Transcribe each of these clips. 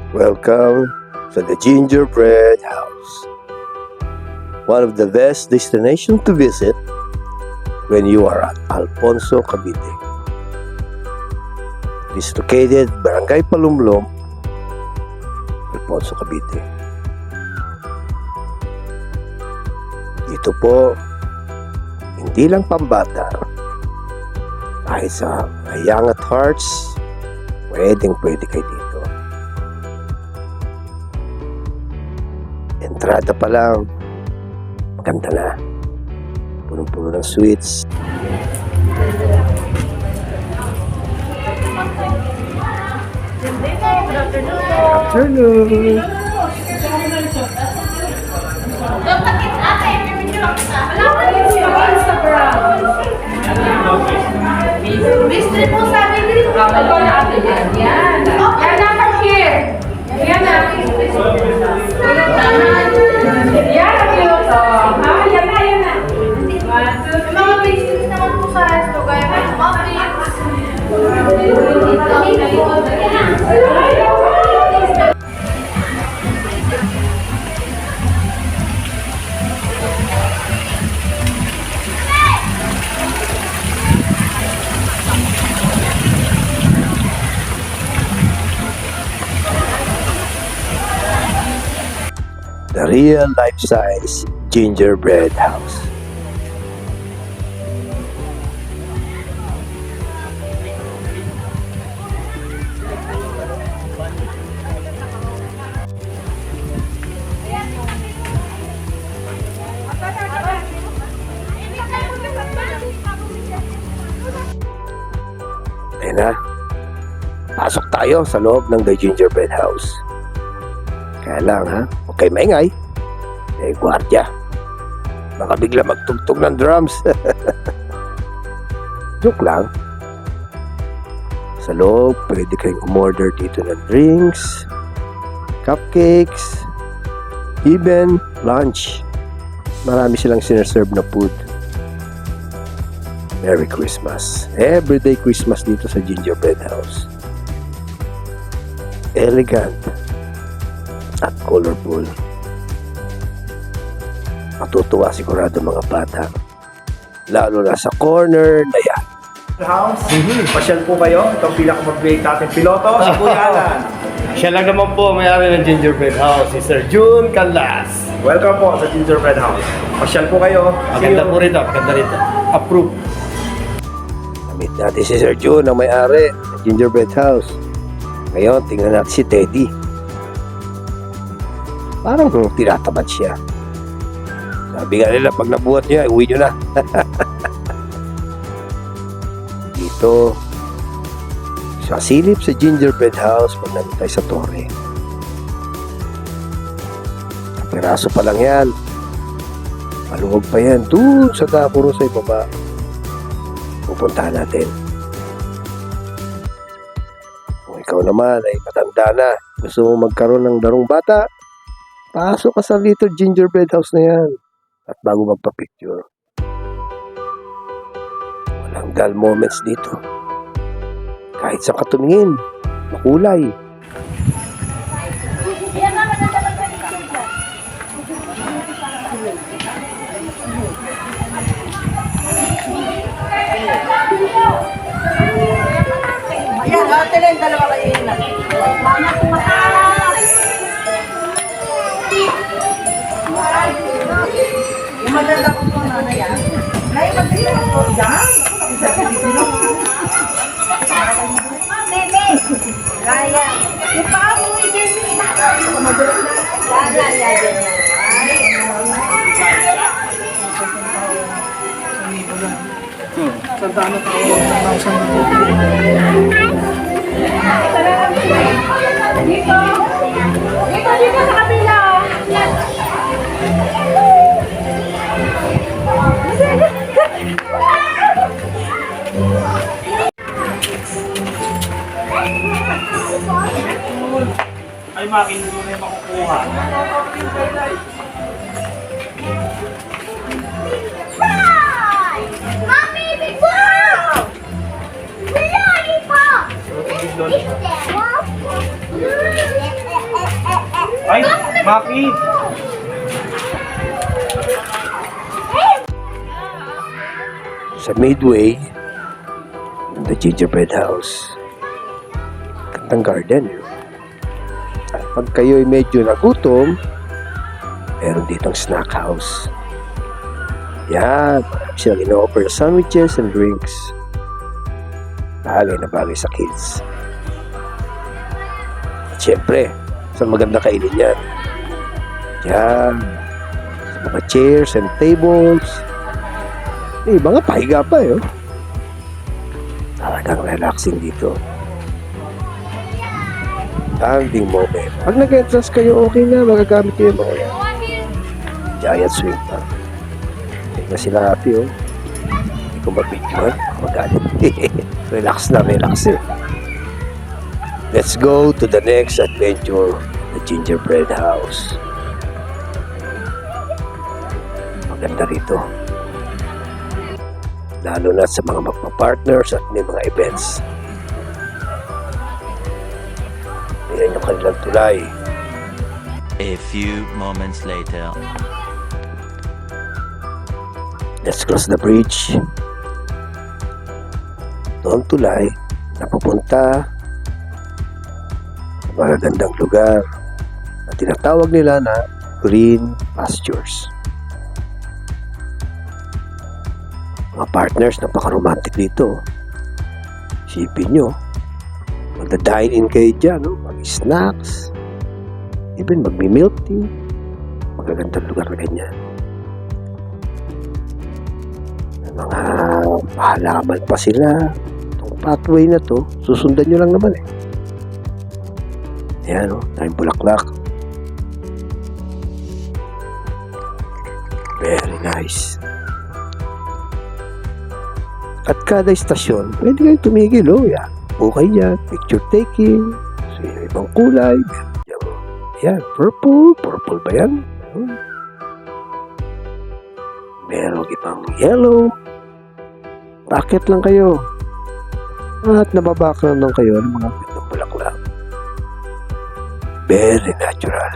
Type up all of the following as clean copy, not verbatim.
Welcome to the Gingerbread House, one of the best destinations to visit when you are at Alfonso, Cavite. It is located Barangay Palumlom, Alfonso, Cavite. Dito po, hindi lang pambata, kahit sa young at hearts, pwede kayo dito. Entrada pa lang, maganda na. Punong-puno ng sweets. Afternoon. Mystery po sabi dito. Ito na ate yan. Yan. Yan na from here. Yan na. Yan na cute. Yan na, yan na. May mga pastries naman po sa resto. Kaya may muffins. The real life-size gingerbread house. Ayun na. Pasok tayo sa loob ng The Gingerbread House. Kaya lang ha, huwag kayo maingay. Gwardiya. Baka bigla magtugtog ng drums. Joke lang. Sa loob, pwede kayong umorder dito ng drinks, cupcakes, even lunch. Marami silang sineserve na food. Merry Christmas. Everyday Christmas dito sa Gingerbread House. Elegant at colorful. Matutuwa sigurado mga bata. Lalo na sa corner na yan. House, pasyal po kayo. Itong pinakamag-great natin piloto, si Kuya Alan. Siya lang naman po may-ari ng Gingerbread House, si Sir June Canlas. Welcome po sa Gingerbread House. Pasyal po kayo. Maganda po rito, maganda rito. Approve. Meet natin si Sir June ang may-ari ng Gingerbread House. Ngayon, tingnan natin si Teddy. Parang tinatamad siya. Sabi nga nila, pag nabuhat niya, uwi nyo na. Dito, sa silip sa Gingerbread House, pag nandun tayo sa Torre. Piraso pa lang yan. Maluwag pa yan. Doon sa Dapuro sa ibaba. Pupuntahan natin. Kung ikaw naman ay matanda na, gusto mo magkaroon ng darong bata, pasok ka sa Little Gingerbread House na yan. At bago magpa-picture, walang dull moments dito. Kahit sa katumingin, makulay. Ayan, ate na yung dalawa kayo yun lang. Mana kung yung maganda ko po na yan. Nay, maganda ko yan. Bebe! Kaya. Yung paa mo, i-bebe. Yan. Santana po. Dito sa kabila. Ay, makin mo na yung makukuha. Mommy, big wow! Lollipop! This is Ay, Maki! Sa Midway, the gingerbread house. Gandang garden. At pag kayo'y medyo nagutom, meron ditong snack house. Yan, marami silang ino-offer na sandwiches and drinks. Bagay na bagay sa kids. At syempre, sa maganda kainin yan. Yan, sa mga chairs and tables. Mga pahiga pa eh. Talagang relaxing dito. Standing moment. Pag nag-entrance kayo, okay na. Magagamit kayo mga yan. Giant swing pa. Tingnan sila happy oh. Hindi ko mabidyohan. Magalit. Relax na, relax eh. Let's go to the next adventure. The gingerbread house. Maganda rito. Lalo na sa mga magpa-partners at may mga events. Ayan yung kanilang tulay. A few moments later. Let's cross the bridge. Doon tulay na pupunta sa magagandang lugar na tinatawag nila na green pastures. Mga partners, napaka-romantic dito. Isipin nyo, magda-dine-in kayo dyan, no? Mag-snacks, even magmi-milk tea. Magagandang lugar na ganyan. May mga halaman pa sila. Itong pathway na to, susundan nyo lang naman eh. Ayan, no? Tayong bulaklak. Very nice. At kada istasyon, pwede kayong tumigil, oh, yan. Okay yan, picture taking, so, yung ibang kulay, yan, purple ba yan? Merong ibang yellow, packet lang kayo, at nababakran lang kayo ng mga pitong bulaklak. Very natural.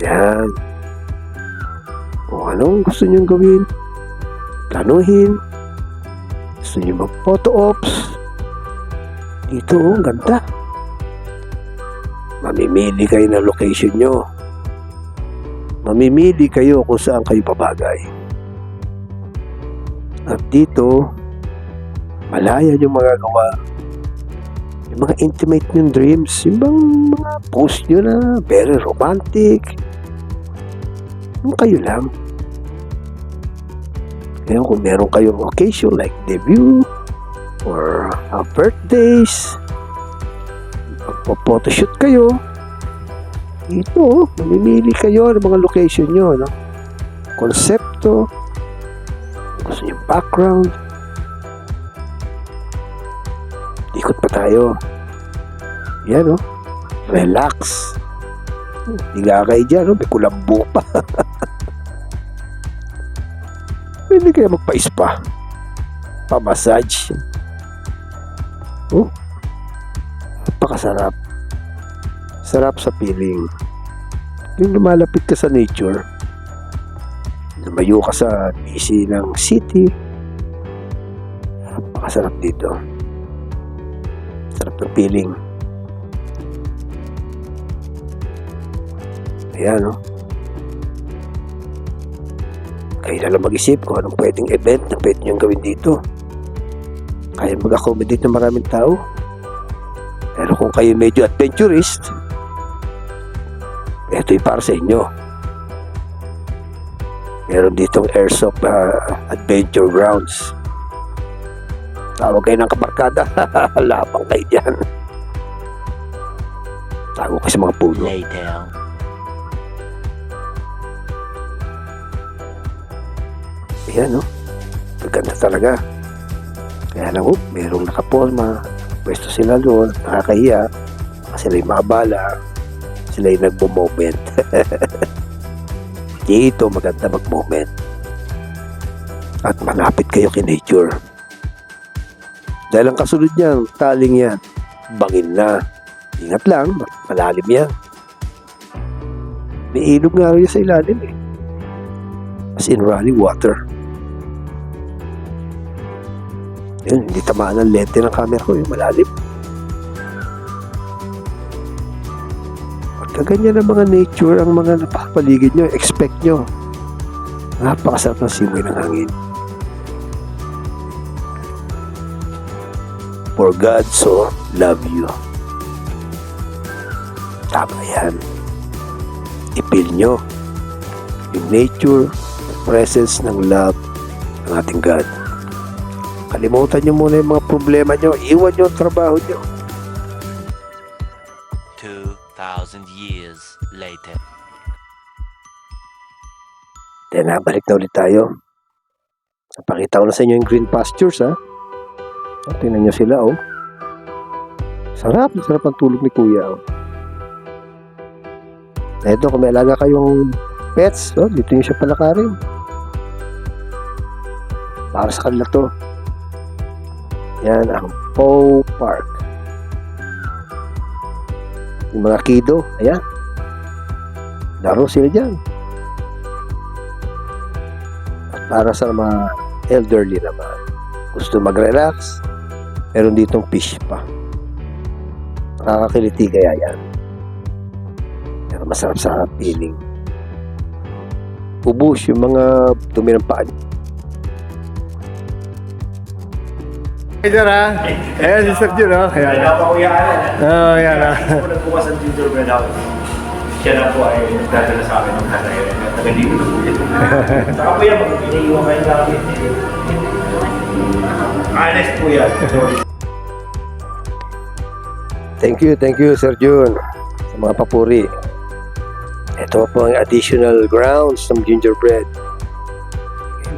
Yan. Kung anong gusto nyong gawin, planuhin. Gusto nyo mag-photo ops. Dito, ang ganda. Mamimili kayo ng location nyo. Mamimili kayo kung saan kayo babagay. At dito, malaya nyo magagawa yung mga intimate nyong dreams. Yung bang mga post nyo na very romantic. Yung kayo lang. Ngayon, kung meron kayong occasion like debut or birthdays, magpo-photoshoot kayo, ito, mamimili kayo ng mga location nyo, no? Konsepto, gusto nyo background, ikot pa tayo. Yan, no? Relax. Higa kayo dyan, no? May kulambo pa. Pwede kayo magpa-spa, pa-massage. Oh, napakasarap. Sarap sa feeling. Yung lumalapit ka sa nature, lumayo ka sa busy ng city, napakasarap dito. Sarap ng feeling. Ayan, no? Kayo na lang mag-isip kung anong pwedeng event na pwede nyo gawin dito. Kaya mag-accommodate ng maraming tao. Pero kung kayo medyo adventurist, ito'y para sa inyo. Meron ditong airsoft adventure grounds. Tawag kayo ng kabarkada. Labang kayo dyan. Tago kayo sa mga puno. Later. Ayan, no? Maganda talaga. Kaya lang, merong nakaporma. Pwesto sila doon. Nakakahiya. Sila'y mabala. Sila'y nagmo-moment. Dito, maganda mag-moment. At malapit kayo kay nature. Dahil ang kasunod niyan, taling yan. Bangin na. Ingat lang, malalim yan. May ilog nga rin sa ilalim eh. As in running water. Yun, hindi tamaan ang lente ng camera ko, yung malalim. Pagka ganyan ang mga nature, ang mga napapaligid nyo, expect nyo. Napakasarap ng simoy ng hangin. For God so love you. Tama yan. I-feel nyo yung nature, presence ng love ng ating God. Kalimutan nyo muna yung mga problema nyo. Iwan nyo ang trabaho nyo. 2,000 years later. Then, balik na ulit tayo. Napakita ko na sa inyo yung green pastures, ha? O, tingnan nyo sila, oh. Sarap ang tulog ni Kuya, oh. Eto, kung may alaga kayong pets, oh, dito nyo siya palakarin. Para sa kanila to. Yan ang Paw Park. Yung mga kiddo, ayan. Laro sila dyan. At para sa mga elderly naman, gusto mag-relax, meron ditong fish pa. Nakakakiliti kaya yan. Pero masarap sa feeling. Ubus yung mga dumi ng paan. Ito na. Ayan, si Sir Jun, oh. Ayan. Kaya pa Kuya Alan. Oh, ayan na. Kung nagbukas ang gingerbread house, siya na po ay nagdadala sa akin ng kasay. Taga-dito na po yan. Saka po yan, mag-iniiwan kayo namin. Honest po yan. Thank you, Sir Jun, sa mga papuri. Ito po ang additional grounds ng gingerbread.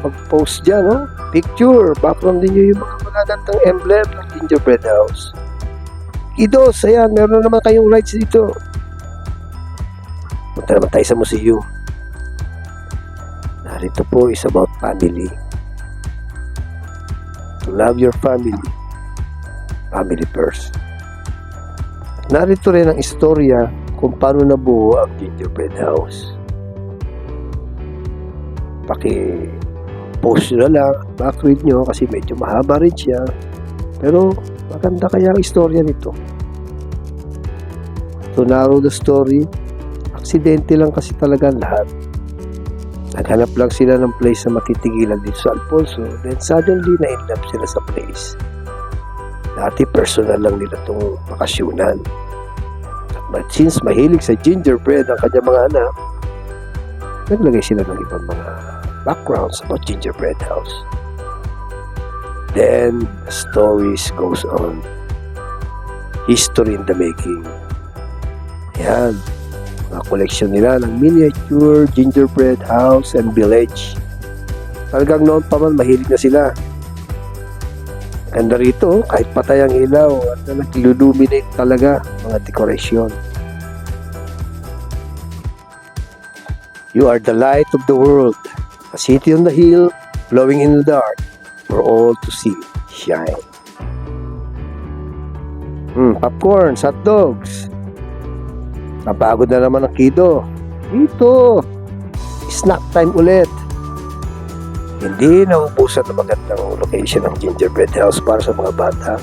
Mag-post dyan, no? Picture, background din nyo yung mga magagandang emblem ng gingerbread house. Kiddos, ayan, meron naman kayong rides dito. Punta naman tayo sa museum. Narito po is about family. To love your family. Family first. Narito rin ang istorya kung paano nabuo ang gingerbread house. Post nyo na lang, backread nyo kasi medyo mahaba rin siya. Pero maganda kaya ang istorya nito. To narrow the story, aksidente lang kasi talaga ang lahat. Naghanap lang sila ng place na matitigilan dito sa Alfonso, then suddenly na-in-love sila sa place. Dati personal lang nila itong bakasyunan. But since mahilig sa gingerbread ang kanyang mga anak, naglagay sila ng ibang mga backgrounds about gingerbread house. Then the stories goes on. History in the making. Ayan, mga collection nila ng miniature gingerbread house and village. Talagang noon pa man mahilig na sila. Ganda rito, kahit patay ang ilaw at nag-illuminate talaga mga dekorasyon. You are the light of the world. A city on the hill, glowing in the dark, for all to see, shine. Popcorn, hot dogs. Napagod na naman ang kiddo. Dito, snack time ulit. Hindi naubusan na magandang location ng gingerbread house para sa mga bata.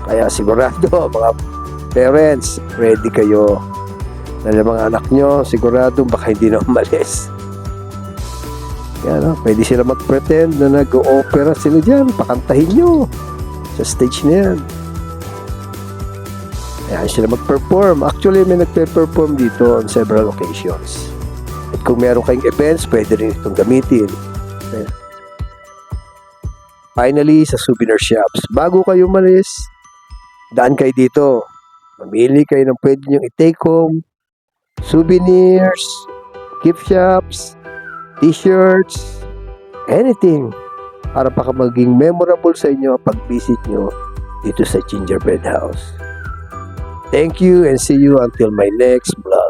Kaya sigurado, mga parents, ready kayo. Dahil mga anak nyo, sigurado baka hindi na umalis. Kaya pwede sila mag-pretend na nag-opera sila dyan. Pakantahin nyo sa stage na yan. Kaya sila mag-perform. Actually, may nagpe-perform dito on several occasions. At kung meron kayong events, pwede rin itong gamitin. Okay. Finally, sa souvenir shops. Bago kayo umalis, daan kayo dito. Mamili kayo ng pwede nyo i-take home. Souvenirs, gift shops, t-shirts, anything para maging memorable sa inyo pag-visit nyo dito sa gingerbread house. Thank you and see you until my next vlog.